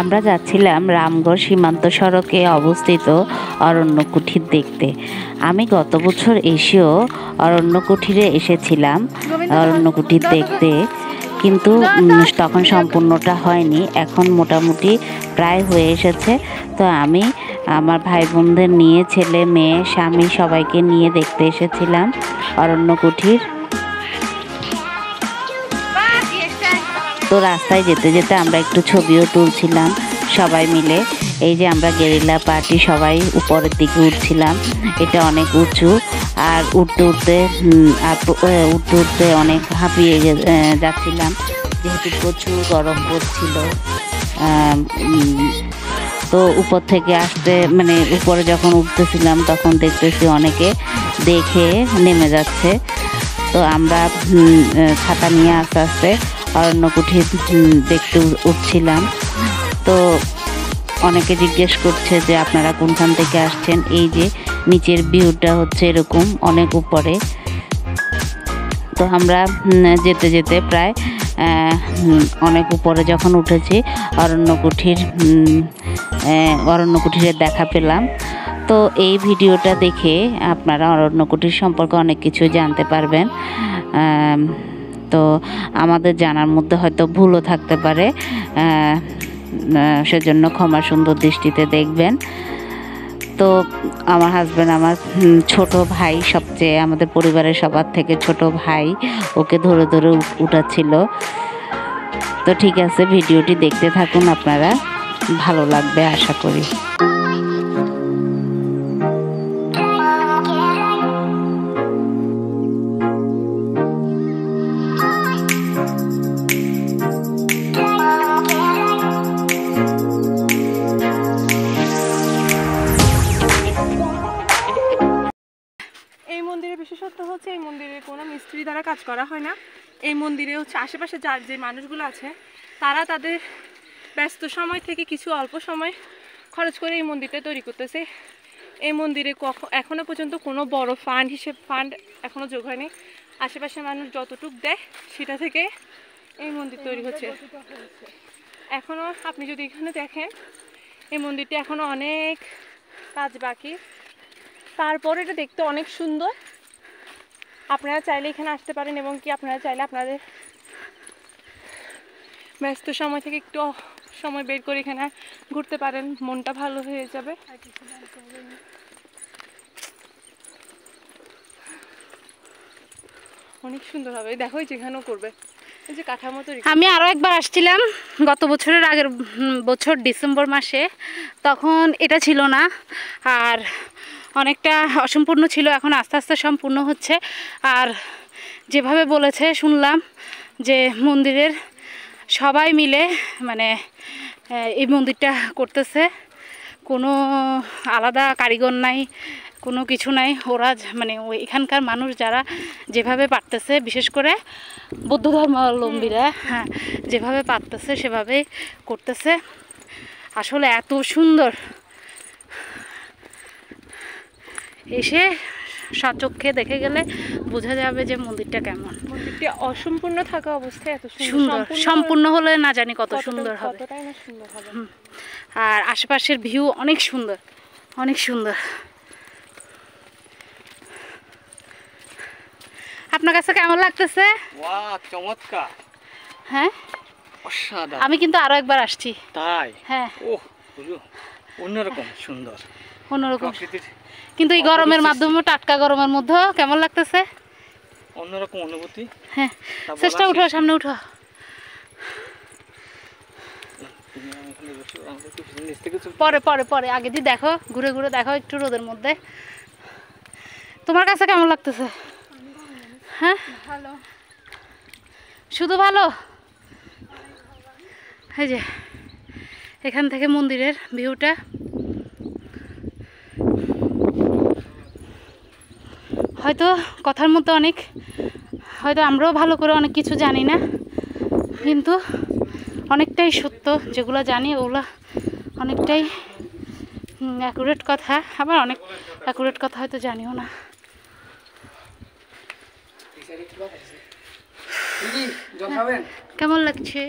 আমরা যাচ্ছিলাম রামগড় সীমান্ত সড়কে অবস্থিত অরণ্য কুঠির দেখতে। আমি গত বছর এসেও অরণ্য কুঠিরে এসেছিলাম অরণ্য কুঠির দেখতে, কিন্তু তখন সম্পূর্ণটা হয়নি। এখন মোটামুটি প্রায় হয়ে এসেছে। তো আমি আমার ভাই বোনদের নিয়ে, ছেলে মেয়ে স্বামী সবাইকে নিয়ে দেখতে এসেছিলাম অরণ্য কুঠির। তো রাস্তায় যেতে যেতে আমরা একটু ছবিও তুলছিলাম সবাই মিলে। এই যে আমরা গেরিলা পার্টি সবাই উপরের দিকে উঠছিলাম। এটা অনেক উঁচু, আর উঠতে উঠতে অনেক হাঁপিয়ে যাচ্ছিলাম, যেহেতু প্রচুর গরম পড়ছিল। তো উপর থেকে আসতে মানে উপরে যখন উঠতেছিলাম তখন দেখতেছি অনেকে দেখে নেমে যাচ্ছে। তো আমরা ছাতা নিয়ে আস্তে আস্তে অরণ্য কুঠির দেখতে উঠছিলাম। তো অনেকে জিজ্ঞেস করছে যে আপনারা কোনখান থেকে আসছেন। এই যে নিচের ভিউটা হচ্ছে এরকম অনেক উপরে। তো আমরা যেতে যেতে প্রায় অনেক উপরে যখন উঠেছি অরণ্য কুঠিরের দেখা পেলাম। তো এই ভিডিওটা দেখে আপনারা অরণ্য কুঠির সম্পর্কে অনেক কিছু জানতে পারবেন। তো আমাদের জানার মধ্যে হয়তো ভুলও থাকতে পারে, সেজন্য ক্ষমা সুন্দর দৃষ্টিতে দেখবেন। তো আমার হাজব্যান্ড, আমার ছোট ভাই, সবচেয়ে আমাদের পরিবারের সবার থেকে ছোট ভাই, ওকে ধরে ধরে উঠাচ্ছিল। তো ঠিক আছে, ভিডিওটি দেখতে থাকুন, আপনারা ভালো লাগবে আশা করি। বিশেষত্ব হচ্ছে এই মন্দিরে কোনো মিস্ত্রি দ্বারা কাজ করা হয় না। এই মন্দিরে হচ্ছে আশেপাশে যার যে মানুষগুলো আছে তারা তাদের ব্যস্ত সময় থেকে কিছু অল্প সময় খরচ করে এই মন্দিরটা তৈরি করতেছে। এই মন্দিরে এখনো পর্যন্ত কোনো বড় ফান্ড এখনো যোগ হয়নি। আশেপাশের মানুষ যতটুক দেয় সেটা থেকে এই মন্দির তৈরি হচ্ছে। এখনো আপনি যদি এখানে দেখেন, এই মন্দিরটি এখনো অনেক কাজ বাকি। তারপর এটা দেখতে অনেক সুন্দর। আপনারা চাইলে এখানে আসতে পারেন, এবং কি আপনারা চাইলে আপনাদের ব্যস্ত সময় থেকে একটু সময় বের করে এখানে ঘুরতে পারেন, মনটা ভালো হয়ে যাবে। অনেক সুন্দর হবে, দেখো যেখানেও করবে এই যে কাঠামো তৈরি। আমি আরও একবার আসছিলাম গত বছরের আগের বছর ডিসেম্বর মাসে, তখন এটা ছিল না, আর অনেকটা অসম্পূর্ণ ছিল। এখন আস্তে আস্তে সম্পূর্ণ হচ্ছে। আর যেভাবে বলেছে শুনলাম যে মন্দিরের সবাই মিলে মানে এই মন্দিরটা করতেছে, কোনো আলাদা কারিগর নাই, কোনো কিছু নাই। ওরা মানে ওই এখানকার মানুষ যারা যেভাবে পারতেছে, বিশেষ করে বৌদ্ধ ধর্মাবলম্বীরা, হ্যাঁ, যেভাবে পারতেছে সেভাবেই করতেছে। আসলে এত সুন্দর, এসে সচক্ষে দেখে গেলে বোঝা যাবে যে মন্দিরটা কেমন। মন্দিরটি অসম্পূর্ণ থাকা অবস্থায় এত সুন্দর, সম্পূর্ণ হলে না জানি কত সুন্দর হবে। আর আশেপাশের ভিউ অনেক সুন্দর, অনেক সুন্দর। আপনার কাছে কেমন লাগতেছে? চমৎকার। হ্যাঁ, আমি কিন্তু আরো একবার আসছি। তাই? হ্যাঁ, অন্যরকম সুন্দর, অন্যরকম। কিন্তু এই গরমের মাধ্যমে, টাটকা গরমের মধ্যে কেমন লাগতেছে? অন্যরকম অনুভূতি। হ্যাঁ, চেষ্টা উঠো, সামনে উঠো। পরে পরে পরে আগে দিয়ে দেখো, ঘুরে ঘুরে দেখো একটু রোদের মধ্যে। তোমার কাছে কেমন লাগতেছে? হ্যাঁ, ভালো। শুধু ভালো? এই যে এখান থেকে মন্দিরের ভিউটা। হয়তো কথার মধ্যে অনেক, হয়তো আমরাও ভালো করে অনেক কিছু জানি না, কিন্তু অনেকটাই সত্য। যেগুলো জানি ওগুলো অনেকটাই অ্যাকুরেট কথা, আবার অনেক অ্যাকুরেট কথা হয়তো জানিও না। কেমন লাগছে?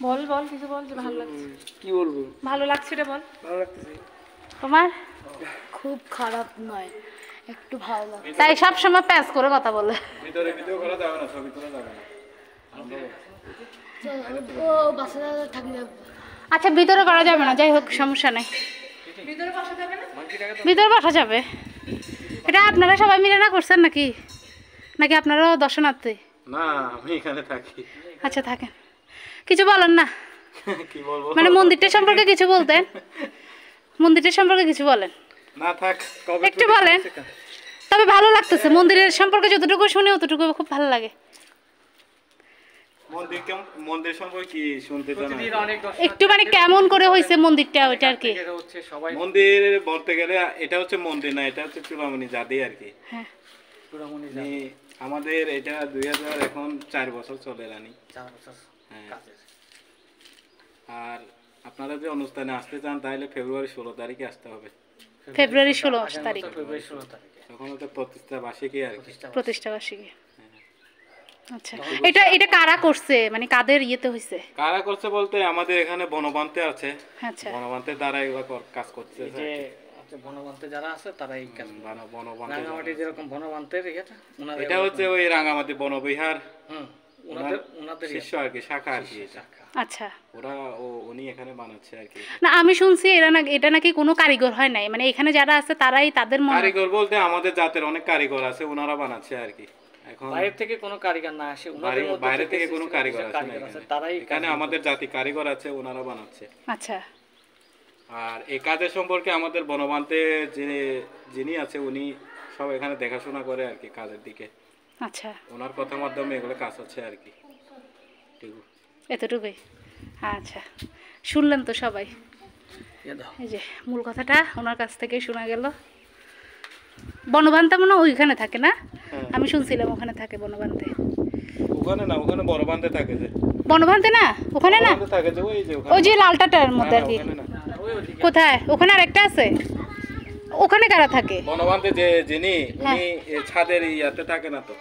বল বল কিছু বল যে ভালো লাগছে। কি বলবো, ভালো লাগছে এটা বল। ভালো লাগতেছে। তোমার খুব খারাপ নয়, একটু ভালো লাগে। তাই সব সময় প্যাচ করে কথা বলে। ভিতরে ভিডিও করা যাবে না, ছবি তোলা যাবে না। ও বাসায় থাকি যাবে। আচ্ছা ভিতরে করা যাবে না, যাই হোক সমস্যা নেই। ভিতরে বসা যাবে না? ভিতরে বসা যাবে। এটা আপনারা সবাই মিলে না করছেন নাকি, নাকি আপনারাও দর্শনার্থী? না, আমি এখানে থাকি। আচ্ছা থাকেন, কিছু বলেন না, কি বলবো, মানে মন্দিরটা সম্পর্কে কিছু বলতেন, মন্দিরটা সম্পর্কে কিছু বলেন। না থাক, কবে একটু বলেন। তবে ভালো লাগতেছে, মন্দিরের সম্পর্কে যতটুকু শুনি অতটুকু খুব ভালো লাগে। মন্দির কেমন, মন্দির সম্পর্কে কি শুনতে চান? একটু মানে কেমন করে হয়েছে মন্দিরটা, ওইটা আর কি। মন্দির বলতে গেলে এটা হচ্ছে মন্দির না, এটা হচ্ছে চূড়ামণি জাদি আর কি। হ্যাঁ আমাদের এটা 2000 এখন 4 বছর চলে রানি। হ্যাঁ। আর আপনারা যে অনুষ্ঠানে আসতে চান তাহলে ফেব্রুয়ারি 16 তারিখে আসতে হবে। ফেব্রুয়ারি 16 তারিখ তখন হচ্ছে প্রতিষ্ঠা বার্ষিকী আর কি। প্রতিষ্ঠা বার্ষিকী। আচ্ছা, এটা এটা কারা করছে, মানে কাদের ইয়েতে হয়েছে? কারা করছে বলতে আমাদের এখানে বনবান্তে আছে, আচ্ছা বনবান্তের দ্বারা এগুলো কাজ করছে। বনবান্তে যারা আছে তারা এই কাজ, বনবান্তে রাঙামাটি যেরকম বনবান্তের ইয়েটা ওনাদের, এটা হচ্ছে ওই রাঙামাটি বনবিহার ওনাদের শিষ্য আর কি, শাখা আর কি এটা। আচ্ছা, ওরা উনি এখানে বানাচ্ছে আর কি। না আমি শুনছি এটা নাকি কোনো কারিগর হয় নাই, মানে এখানে যারা আছে তারাই তাদের মনে। কারিগর বলতে আমাদের জাতের অনেক কারিগর আছে, ওনারা বানাচ্ছে আর কি। এখন বাইরে থেকে কোনো কারিগর না আসে, ওনাদের মধ্যে বাইরে থেকে কোনো কারিগর আছে না আছে, এখানে। তারাই এখানে আমাদের জাতি কারিগর আছে, ওনারা বানাচ্ছে। আচ্ছা আর এই কাজের সম্পর্কে আমাদের বনবান্তে যিনি আছে উনি সব এখানে দেখাশোনা করে আর কি কাজের দিকে। আচ্ছা, ওনার কথার মাধ্যমে এগুলো কাজ হচ্ছে আর কি। ঠিক এতটুকুই। আচ্ছা, শুনলেন তো সবাই, এই যে মূল কথাটা ওনার কাছ থেকে শোনা গেল। বনবান্তে মনে হয় ওইখানে থাকে না? আমি শুনছিলাম ওখানে থাকে বনবান্তে। ওখানে না, ওখানে বনবান্তে থাকে যে। বনবান্তে না, ওখানে না, বনবান্তে থাকে যে ওই যে ওখানে। ওই যে লালটাটার মধ্যে আর কি। ওখানে না। কোথায়? ওখানে আরেকটা আছে, ওখানে কারা থাকে? বনবান্তে যে যিনি উনি ছাদের ইয়াতে থাকে না তো,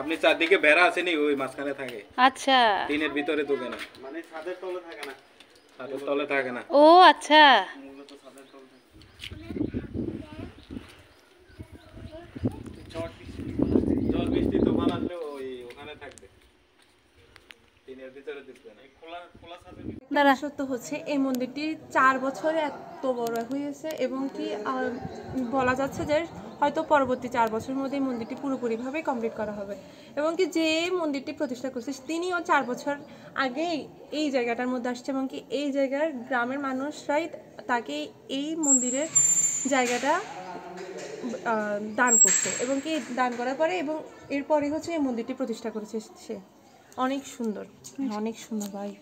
আপনি চারদিকে বেড়া আছেনি, ওই মাঝখানে থাকে। আচ্ছা, টিনের ভিতরে ঢোকে না, মানে ছাদের তলে থাকে না, ছাদের তলে থাকে না। ও আচ্ছা, জল বৃষ্টি তুফান আসলে ওই ওখানে থাকবে, টিনের ভিতরে ঢুকবে না। খোলা ছাদে সত্য হচ্ছে এই মন্দিরটি 4 বছরে এত বড় হয়েছে এবং কি বলা যাচ্ছে যে হয়তো পরবর্তী 4 বছরের মধ্যে এই মন্দিরটি পুরোপুরিভাবে কমপ্লিট করা হবে এবং কি যে মন্দিরটি প্রতিষ্ঠা করছে তিনিও 4 বছর আগেই এই জায়গাটার মধ্যে আসছে এবং কি এই জায়গার গ্রামের মানুষরাই তাকে এই মন্দিরের জায়গাটা দান করছে এবং কি দান করার পরে এবং এরপরে হচ্ছে এই মন্দিরটি প্রতিষ্ঠা করেছে সে। অনেক সুন্দর, অনেক সুন্দর ভাই।